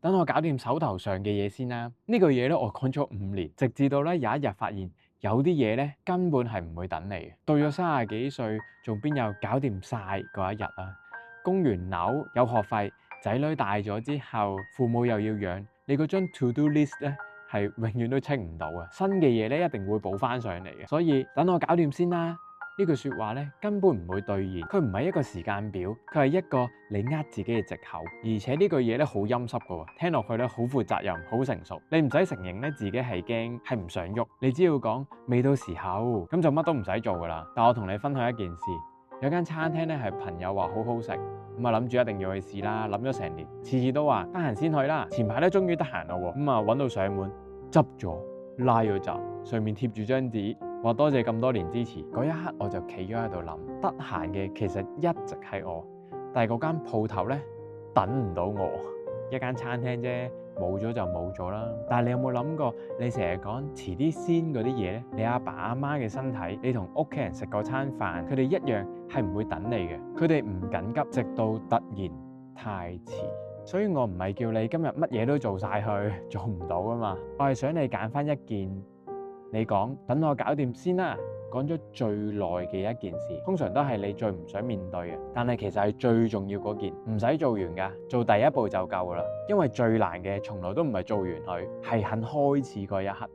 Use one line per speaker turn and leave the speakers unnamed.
等我搞掂手頭上嘅嘢先啦。呢句嘢咧，我講咗5年，直至到咧有一日發現有啲嘢咧根本係唔會等你嘅。到咗30幾歲，仲邊有搞掂晒嗰一日啊？供完樓有學費，仔女大咗之後，父母又要養，你嗰張 to do list 咧係永遠都清唔到啊！新嘅嘢咧一定會補翻上嚟嘅，所以等我搞掂先啦。呢句説話咧根本唔會兌現，佢唔係一個時間表，佢係一個你自己嘅藉口。而且呢句嘢咧好陰濕㗎喎，聽落去咧好負責任、好成熟。你唔使承認咧自己係驚係唔想喐，你只要講未到時候，咁就乜都唔使做㗎啦。但我同你分享一件事，有間餐廳咧係朋友話好好食，咁啊諗住一定要去試啦，諗咗成年，次次都話得閒先去啦。前排咧終於得閒啦喎，咁啊揾到上門，執咗拉咗閘，上面貼住張紙。話多謝咁多年支持，嗰一刻我就企咗喺度諗，得閒嘅其實一直係我，但係嗰間鋪頭咧等唔到我，一間餐廳啫，冇咗就冇咗啦。但係你有冇諗過，你成日講遲啲先嗰啲嘢咧，你阿爸阿媽嘅身體，你同屋企人食嗰餐飯，佢哋一樣係唔會等你嘅，佢哋唔緊急，直到突然太遲。所以我唔係叫你今日乜嘢都做晒去，做唔到啊嘛，我係想你揀翻一件。你講等我搞掂先啦，講咗最耐嘅一件事，通常都係你最唔想面對嘅，但係其實係最重要嗰件，唔使做完噶，做第一步就夠啦。因為最難嘅從來都唔係做完佢，係肯開始嗰一刻。